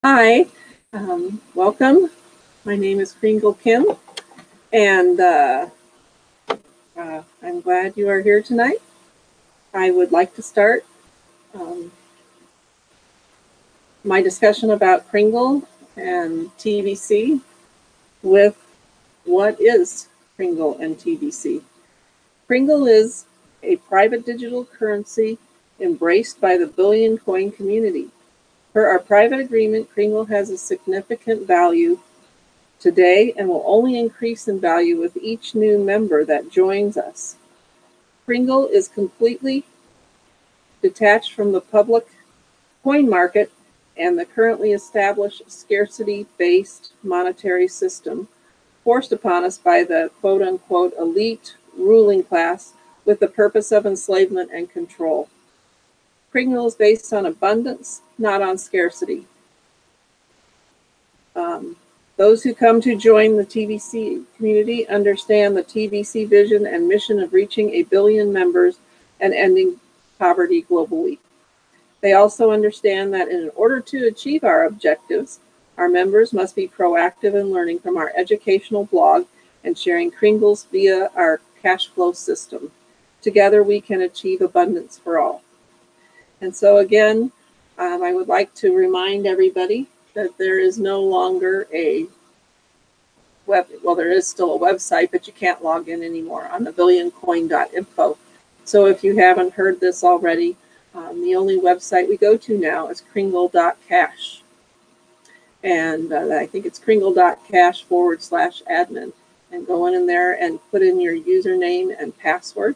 Hi, welcome. My name is Kringle Kim, and I'm glad you are here tonight. I would like to start my discussion about Kringle and TVC with what is Kringle and TVC. Kringle is a private digital currency embraced by the Billion Coin community. Per our private agreement, Kringle has a significant value today and will only increase in value with each new member that joins us. Kringle is completely detached from the public coin market and the currently established scarcity-based monetary system forced upon us by the quote-unquote elite ruling class with the purpose of enslavement and control. Kringle is based on abundance, not on scarcity. Those who come to join the TVC community understand the TVC vision and mission of reaching 1 billion members and ending poverty globally. They also understand that in order to achieve our objectives, our members must be proactive in learning from our educational blog and sharing Kringles via our cash flow system. Together we can achieve abundance for all. And so again, I would like to remind everybody that there is no longer a there is still a website, but you can't log in anymore on the billioncoin.info. So if you haven't heard this already, the only website we go to now is kringle.cash. And I think it's kringle.cash/admin. And go in there and put in your username and password.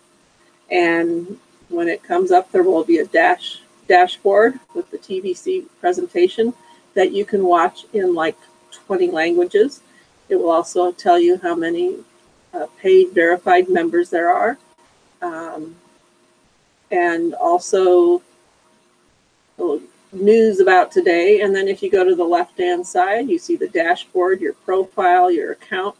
And when it comes up, there will be a dashboard with the TVC presentation that you can watch in like 20 languages. It will also tell you how many paid verified members there are. And also news about today. And then if you go to the left-hand side, you see the dashboard, your profile, your account.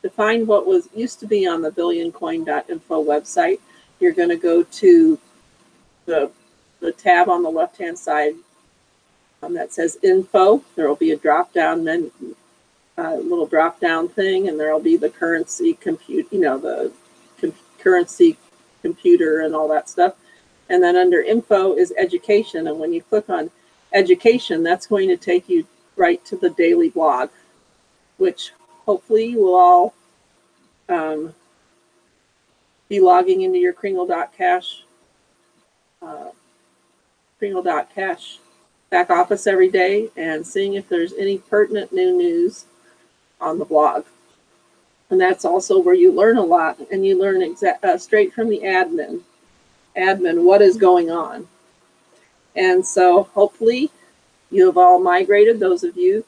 To find what used to be on the billioncoin.info website, you're going to go to the tab on the left-hand side that says info. There will be a drop-down menu. Little drop-down thing, and there will be the currency compute, the currency computer and all that stuff. And then under info is education, and when you click on education, that's going to take you right to the daily blog, which hopefully you will all be logging into your Kringle.cash back office every day and seeing if there's any pertinent new news on the blog. And that's also where you learn a lot, and you learn straight from the admin what is going on. And so hopefully you have all migrated, those of you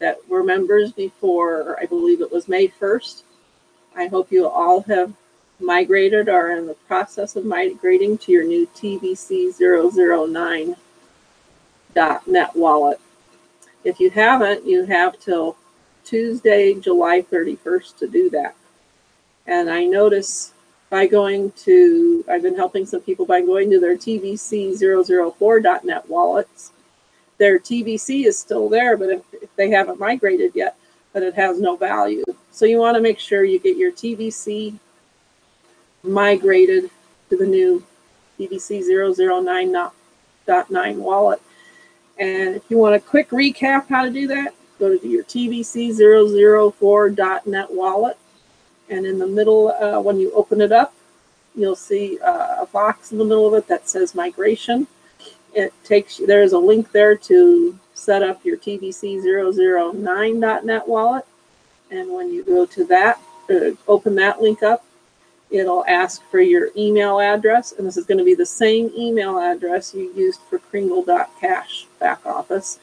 that were members before, I believe it was May 1st. I hope you all have migrated or are in the process of migrating to your new TVC009.net wallet. If you haven't, you have till Tuesday, July 31st to do that. And I notice I've been helping some people by going to their TVC004.net wallets. Their TVC is still there, but if they haven't migrated yet, but it has no value. So you want to make sure you get your TVC migrated to the new TVC009.9 wallet. And if you want a quick recap how to do that, go to your TVC004.net wallet. And in the middle, when you open it up, you'll see a box in the middle of it that says migration. There is a link there to set up your TVC009.net wallet. And when you go to that, open that link up, it'll ask for your email address. And this is going to be the same email address you used for Kringle.cash back office.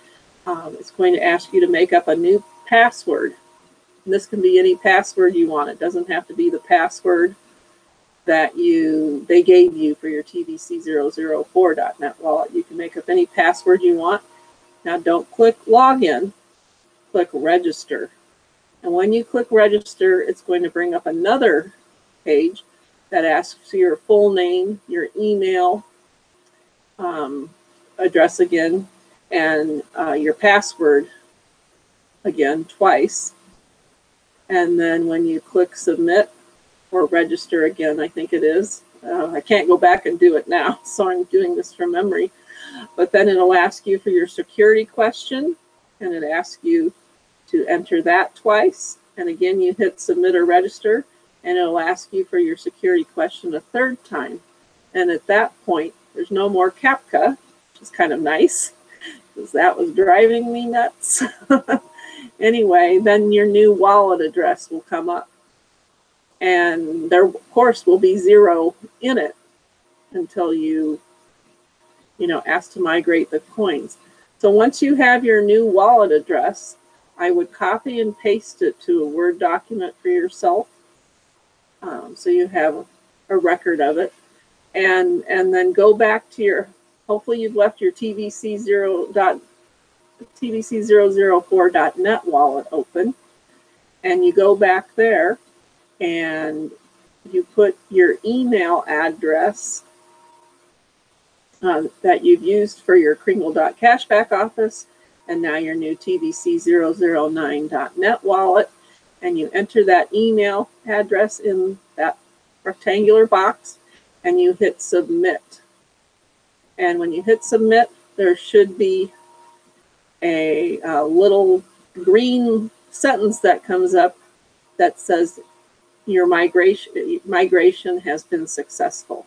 It's going to ask you to make up a new password. And this can be any password you want. It doesn't have to be the password that they gave you for your TVC004.net wallet. You can make up any password you want. Now don't click login, click register. And when you click register, it's going to bring up another page that asks your full name, your email address again, and your password again twice. And then when you click submit or register again, I think it is. I can't go back and do it now, so I'm doing this from memory. But then it'll ask you for your security question, and it asks you to enter that twice. And again, you hit submit or register, and it'll ask you for your security question a third time. And at that point, there's no more CAPTCHA, which is kind of nice, because that was driving me nuts. Anyway, then your new wallet address will come up. And there, of course, will be 0 in it until you ask to migrate the coins. So once you have your new wallet address, I would copy and paste it to a Word document for yourself, so you have a record of it, and then go back to your, hopefully you've left your TBC004.net wallet open, and you go back there and you put your email address that you've used for your Kringle.cash back office, and now your new TBC009.net wallet, and you enter that email address in that rectangular box, and you hit submit. And when you hit submit, there should be a little green sentence that comes up that says your migration has been successful.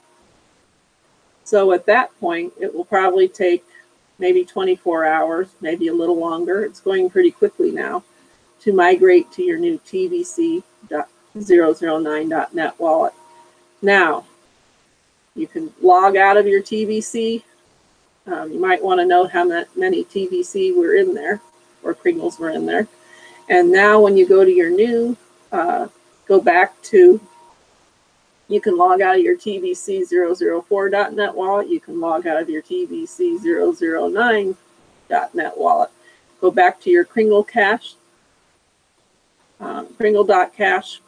So at that point, it will probably take maybe 24 hours, maybe a little longer. It's going pretty quickly now to migrate to your new TBC009.net wallet. Now, you can log out of your TBC. You might want to note how many TBC were in there, or Kringles were in there. And now when you go to your new, go back to, you can log out of your TBC004.net wallet. You can log out of your TBC009.net wallet. Go back to your Kringle.cash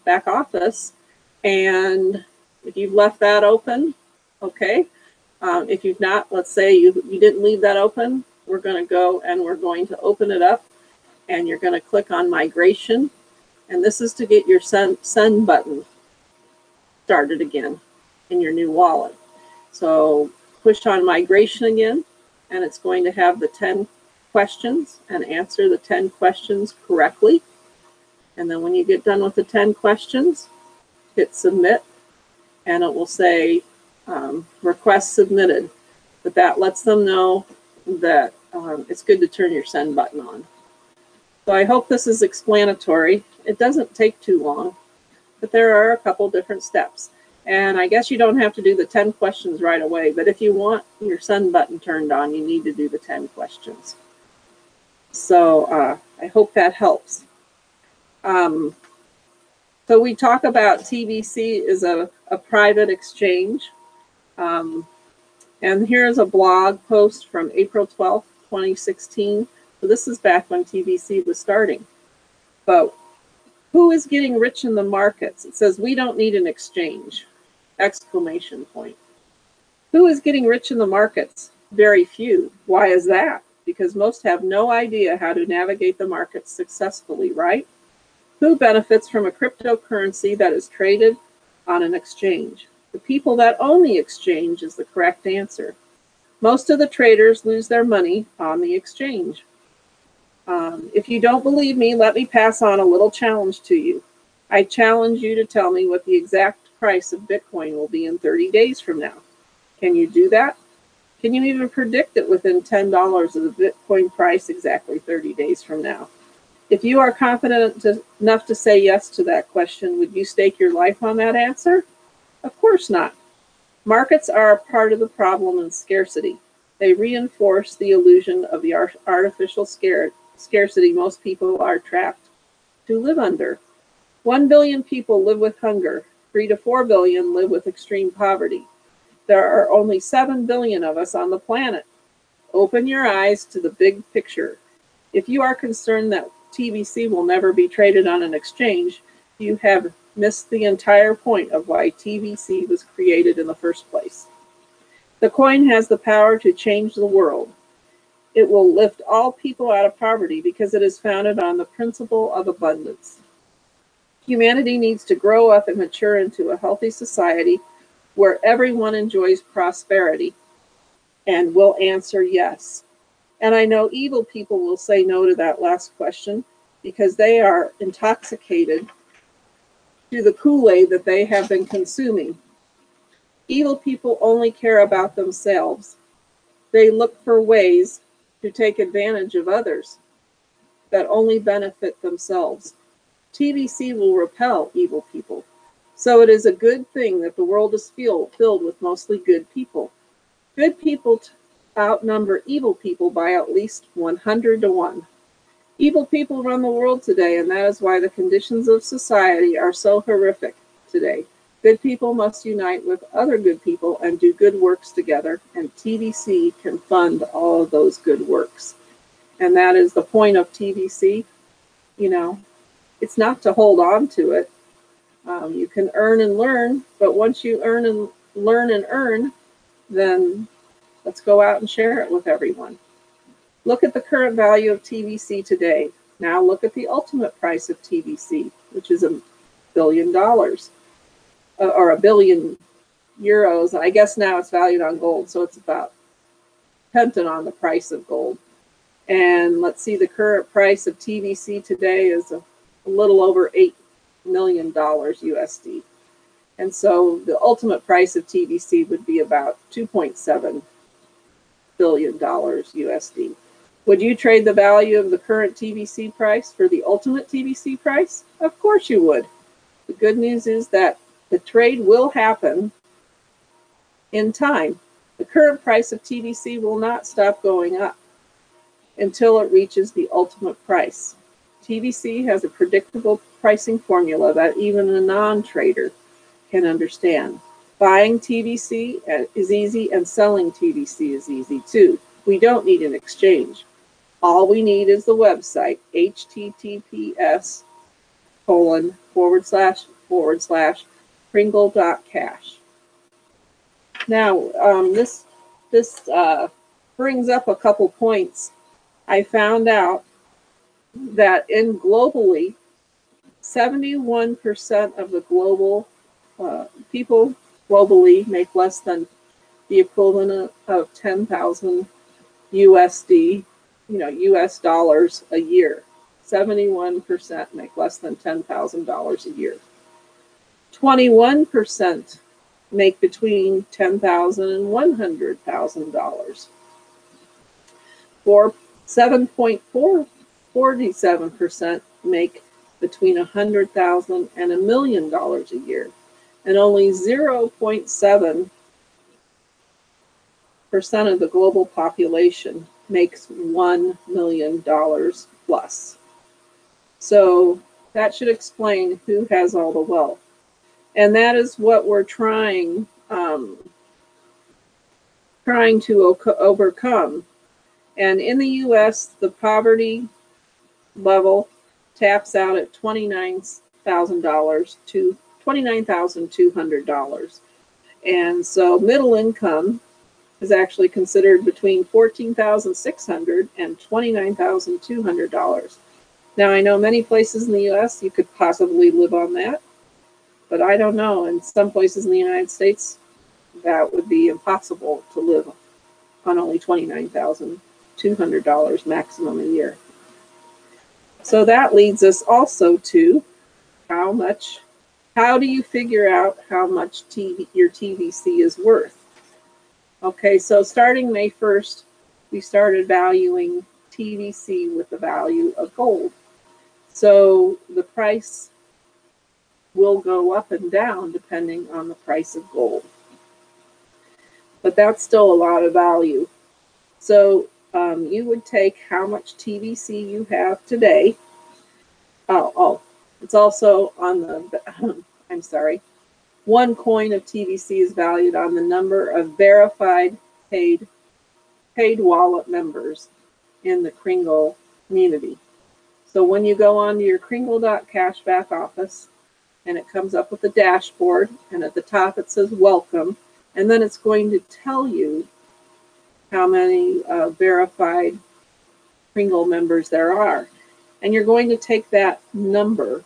back office. And if you've left that open, okay. If you've not, let's say you didn't leave that open, we're going to go and we're going to open it up. And you're going to click on migration. And this is to get your send button started again in your new wallet. So push on migration again, and it's going to have the 10 questions, and answer the 10 questions correctly. And then when you get done with the 10 questions, hit submit, and it will say request submitted. But that lets them know that it's good to turn your send button on. So I hope this is explanatory. It doesn't take too long, but there are a couple different steps. And I guess you don't have to do the 10 questions right away, but if you want your send button turned on, you need to do the 10 questions. So I hope that helps. So we talk about TBC is a private exchange. And here's a blog post from April 12th, 2016. So this is back when TBC was starting. But who is getting rich in the markets? It says, we don't need an exchange, exclamation point. Who is getting rich in the markets? Very few. Why is that? Because most have no idea how to navigate the markets successfully, right? Who benefits from a cryptocurrency that is traded on an exchange? The people that own the exchange is the correct answer. Most of the traders lose their money on the exchange. If you don't believe me, let me pass on a little challenge to you. I challenge you to tell me what the exact price of Bitcoin will be in 30 days from now. Can you do that? Can you even predict it within $10 of the Bitcoin price exactly 30 days from now? If you are confident enough to say yes to that question, would you stake your life on that answer? Of course not. Markets are a part of the problem in scarcity. They reinforce the illusion of the artificial scarcity most people are trapped to live under. 1 billion people live with hunger. 3 to 4 billion live with extreme poverty. There are only 7 billion of us on the planet. Open your eyes to the big picture. If you are concerned that TBC will never be traded on an exchange, you have missed the entire point of why TBC was created in the first place. The coin has the power to change the world. It will lift all people out of poverty because it is founded on the principle of abundance. Humanity needs to grow up and mature into a healthy society where everyone enjoys prosperity and will answer yes. And I know evil people will say no to that last question because they are intoxicated to the Kool-Aid that they have been consuming. Evil people only care about themselves. They look for ways to take advantage of others that only benefit themselves. TVC will repel evil people. So it is a good thing that the world is filled with mostly good people. Good people outnumber evil people by at least 100 to 1. Evil people run the world today, and that is why the conditions of society are so horrific today. Good people must unite with other good people and do good works together, and TVC can fund all of those good works. And that is the point of TVC. You know, it's not to hold on to it. You can earn and learn, but once you earn and learn and earn, then let's go out and share it with everyone. Look at the current value of TVC today. Now look at the ultimate price of TVC, which is $1 billion, or €1 billion. I guess now it's valued on gold, so it's about dependent on the price of gold. And let's see, the current price of TVC today is a little over $8 million USD. And so the ultimate price of TVC would be about $2.7 billion USD. Would you trade the value of the current TVC price for the ultimate TVC price? Of course you would. The good news is that the trade will happen in time. The current price of TVC will not stop going up until it reaches the ultimate price. TVC has a predictable pricing formula that even a non-trader can understand. Buying TVC is easy and selling TVC is easy too. We don't need an exchange. All we need is the website, https://kringle.cash. Now, this brings up a couple points. I found out that globally, 71% of the global people globally make less than the equivalent of 10,000 USD, US dollars a year. 71% make less than $10,000 a year. 21% make between $10,000 and $100,000. 7.47% make between $100,000 and $1 million a year, and only 0.7% of the global population makes $1 million plus. So that should explain who has all the wealth, and that is what we're trying to overcome. And in the U.S., the poverty level taps out at $29,000 to $29,200. And so middle income is actually considered between $14,600 and $29,200. Now, I know many places in the U.S. you could possibly live on that, but I don't know. In some places in the United States, that would be impossible to live on only $29,200 maximum a year. So that leads us also to how do you figure out how much your TVC is worth? Okay, so starting May 1st, we started valuing TVC with the value of gold. So the price will go up and down depending on the price of gold. But that's still a lot of value. So you would take how much TVC you have today. It's also on the, I'm sorry, one coin of TVC is valued on the number of verified paid wallet members in the Kringle community. So when you go onto your Kringle.cash back office, and it comes up with a dashboard, and at the top it says welcome, and then it's going to tell you how many verified Kringle members there are. And you're going to take that number.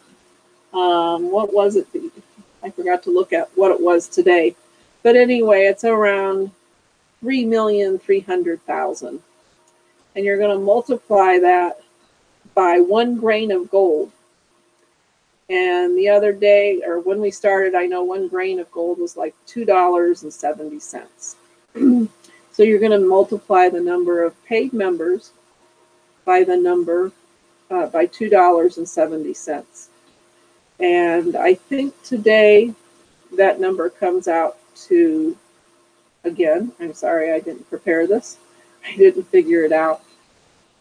What was it? I forgot to look at what it was today. But anyway, it's around 3,300,000. And you're going to multiply that by 1 grain of gold. And the other day, or when we started, I know 1 grain of gold was like $2.70. So you're going to multiply the number of paid members by the number by $2.70. And I think today that number comes out to, again, I'm sorry I didn't prepare this. I didn't figure it out.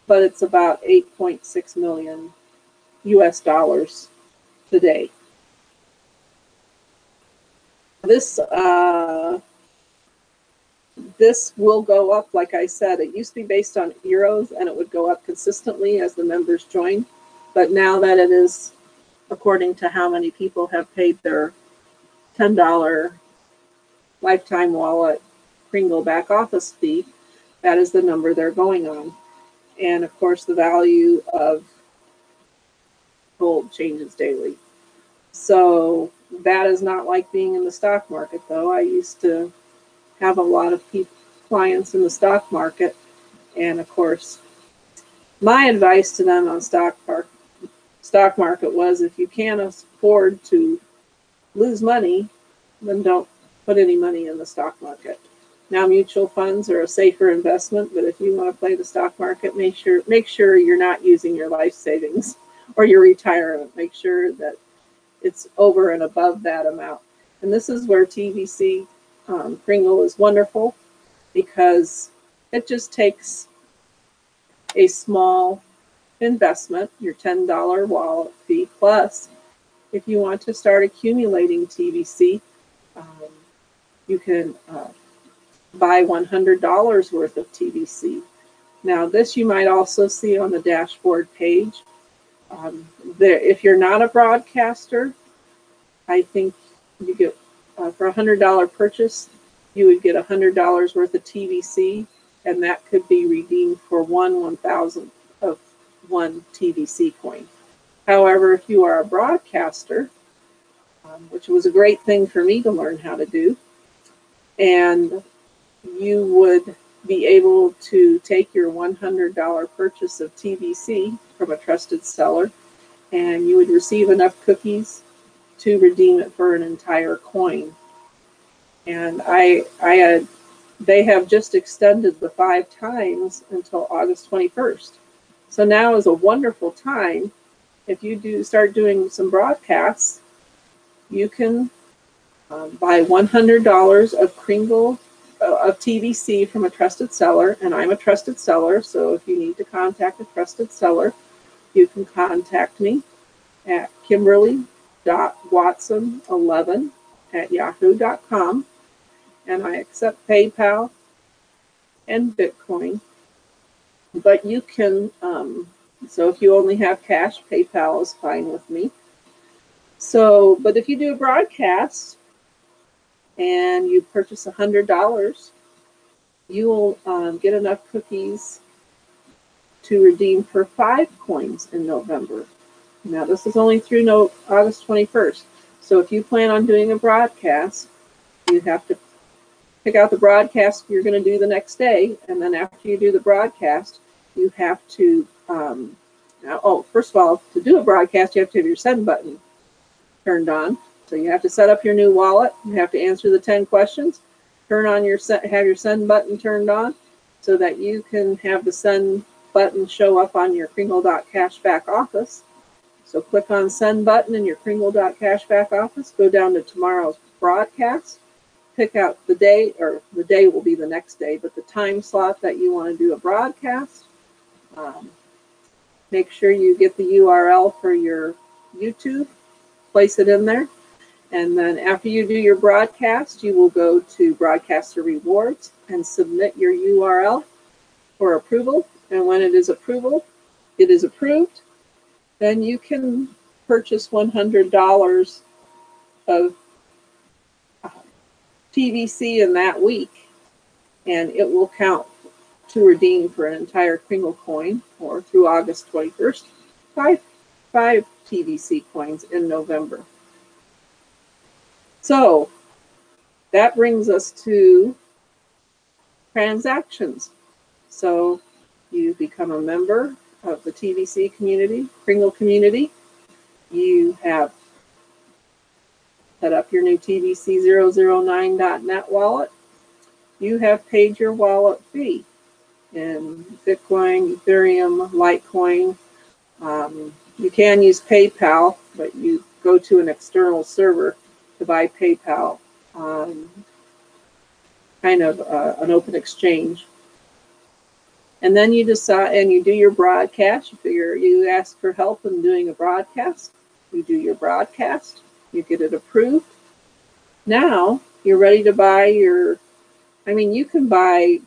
But it's about 8.6 million US dollars today. This will go up, like I said. It used to be based on euros, and it would go up consistently as the members join. But now that it is according to how many people have paid their $10 lifetime wallet Kringle back office fee, that is the number they're going on. And of course, the value of gold changes daily. So that is not like being in the stock market, though. I used to have a lot of clients in the stock market. And of course, my advice to them on stock market was, if you can't afford to lose money, then don't put any money in the stock market. Now, mutual funds are a safer investment, but if you want to play the stock market, make sure you're not using your life savings or your retirement. Make sure that it's over and above that amount. And this is where TVC Kringle is wonderful, because it just takes a small investment, your $10 wallet fee, plus if you want to start accumulating TVC, you can buy $100 worth of TVC. Now, this you might also see on the dashboard page. If you're not a broadcaster, I think you get, for a $100 purchase, you would get $100 worth of TVC, and that could be redeemed for 1/1000th of 1 TVC coin. However, if you are a broadcaster, which was a great thing for me to learn how to do, and you would be able to take your $100 purchase of TVC from a trusted seller, and you would receive enough cookies to redeem it for an entire coin. And they have just extended the 5 times until August 21st. So now is a wonderful time. If you start doing some broadcasts, you can buy $100 of Kringle of TVC from a trusted seller, and I'm a trusted seller, so if you need to contact a trusted seller, you can contact me at kimberly.watson11@yahoo.com, and I accept PayPal and Bitcoin. But you can, so if you only have cash, PayPal is fine with me. So, but if you do a broadcast and you purchase $100, you will get enough cookies to redeem for 5 coins in November. Now, this is only through August 21st. So if you plan on doing a broadcast, you have to pick out the broadcast you're going to do the next day. And then after you do the broadcast, you have to, first of all, to do a broadcast, you have to have your send button turned on. So you have to set up your new wallet. You have to answer the 10 questions. Have your send button turned on so that you can have the send button show up on your Kringle.cashback office. So click on send button in your Kringle.cashback office. Go down to tomorrow's broadcast. Pick out the day, or the day will be the next day, but the time slot that you want to do a broadcast. Make sure you get the URL for your YouTube. Place it in there. And then after you do your broadcast, you will go to Broadcaster Rewards and submit your URL for approval. And when it is approved, then you can purchase $100 of TVC in that week, and it will count to redeem for an entire Kringle coin, or through August 21st, five TVC coins in November. So that brings us to transactions. So you become a member of the TVC community, Kringle community. You have set up your new TVC009.net wallet. You have paid your wallet fee in Bitcoin, Ethereum, Litecoin. You can use PayPal, but you go to an external server to buy PayPal on kind of an open exchange. And then you decide, and you do your broadcast. You ask for help in doing a broadcast. You do your broadcast. You get it approved. Now you're ready to buy your. I mean, you can buy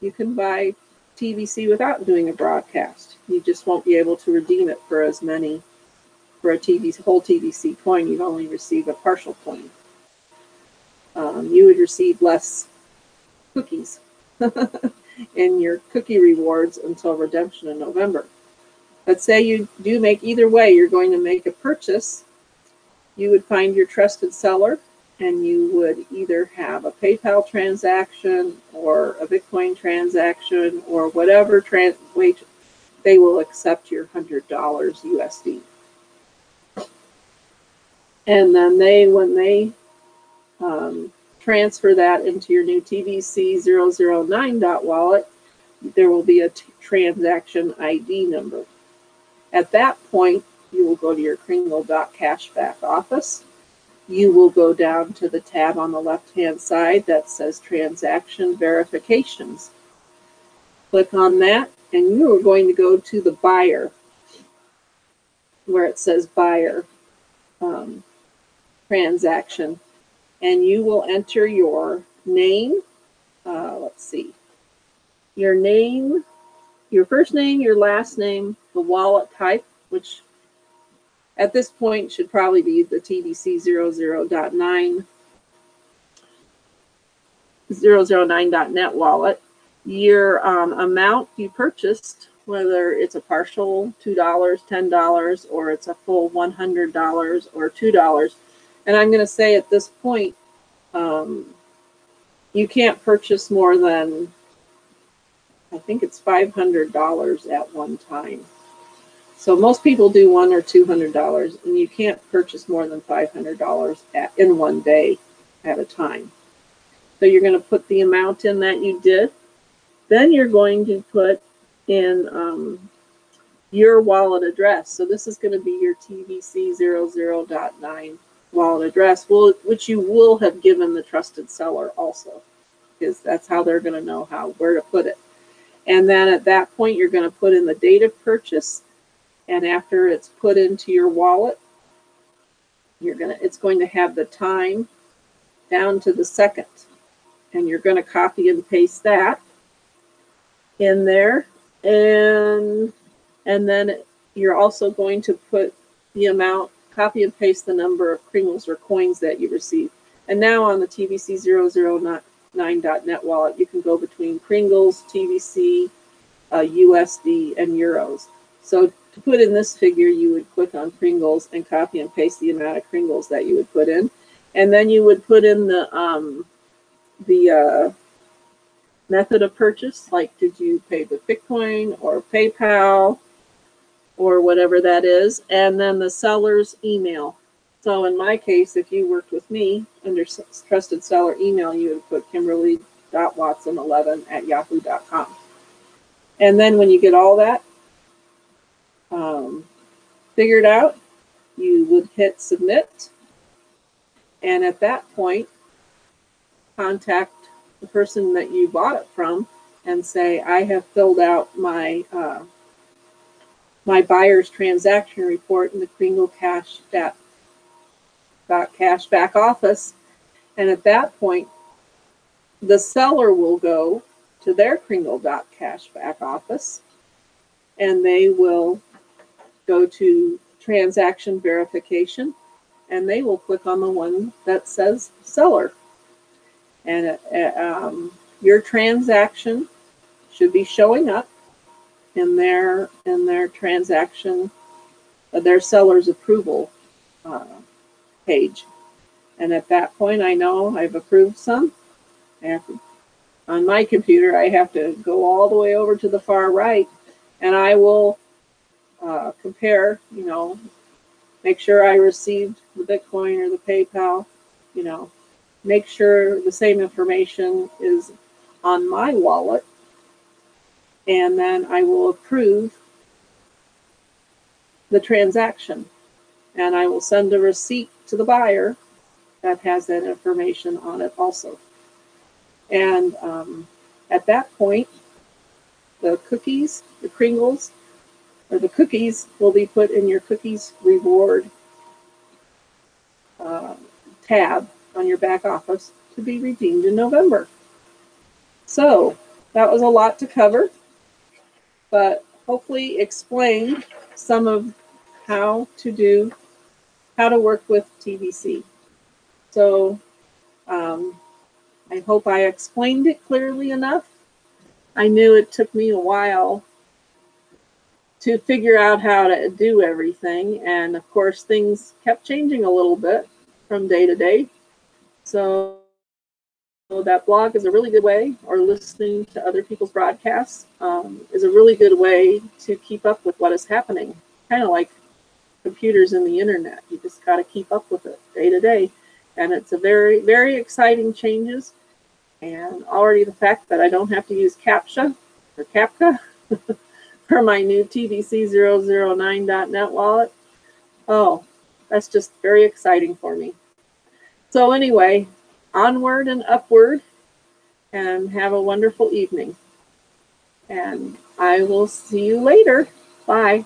TVC without doing a broadcast. You just won't be able to redeem it for as many. For a whole TVC coin, you'd only receive a partial coin. You would receive less cookies in your cookie rewards until redemption in November. But say you do make, either way, you're going to make a purchase, you would find your trusted seller, and you would either have a PayPal transaction or a Bitcoin transaction or whatever way they will accept your $100 USD. And then when they transfer that into your new TVC009 wallet, there will be a transaction ID number. At that point, you will go to your Kringle.cashback office. You will go down to the tab on the left-hand side that says Transaction Verifications. Click on that, and you are going to go to the buyer, where it says Buyer Transaction, and you will enter your name. Let's see. Your name, your first name, your last name, the wallet type, which at this point should probably be the TVC009.net wallet. Your amount you purchased, whether it's a partial $2, $10, or it's a full $100 or $2. And I'm going to say at this point, you can't purchase more than, I think it's $500 at one time. So most people do $100 or $200, and you can't purchase more than $500 in one day at a time. So you're going to put the amount in that you did. Then you're going to put in your wallet address. So this is going to be your TVC00.9 wallet address, which you will have given the trusted seller also, because that's how they're going to know where to put it. And then at that point, you're going to put in the date of purchase. And after it's put into your wallet, it's going to have the time down to the second. And you're going to copy and paste that in there. And then you're also going to put the amount, copy and paste the number of Kringles or coins that you receive. And now on the TVC009.net wallet, you can go between Kringles, TVC, USD, and Euros. So to put in this figure, you would click on Kringles and copy and paste the amount of Kringles that you would put in. And then you would put in the method of purchase, like did you pay with Bitcoin or PayPal or whatever that is, and then the seller's email. So in my case, if you worked with me under trusted seller email, you would put kimberly.watson11@yahoo.com. And then when you get all that figured out, you would hit submit. And at that point, contact the person that you bought it from and say, I have filled out my my buyer's transaction report in the Kringle cashback office. And at that point, the seller will go to their Kringle.cashback office, and they will go to transaction verification, and they will click on the one that says seller. And your transaction should be showing up in their transaction, their seller's approval page. And at that point, I know I've approved some. On my computer, I have to go all the way over to the far right, and I will compare, make sure I received the Bitcoin or the PayPal, make sure the same information is on my wallet, and then I will approve the transaction. And I will send a receipt to the buyer that has that information on it also. And at that point, the cookies, the Kringles, or the cookies will be put in your cookies reward tab on your back office to be redeemed in November. So that was a lot to cover, but hopefully explained some of how to work with TBC. So I hope I explained it clearly enough. I knew it took me a while to figure out how to do everything. And of course, things kept changing a little bit from day to day. So that blog is a really good way, or listening to other people's broadcasts is a really good way to keep up with what is happening. Kind of like computers and the internet. You just got to keep up with it day to day. And it's a very, very exciting changes. And already the fact that I don't have to use CAPTCHA or CAPTCHA for my new TBC009.net wallet. Oh, that's just very exciting for me. So anyway, onward and upward, and have a wonderful evening. And I will see you later. Bye.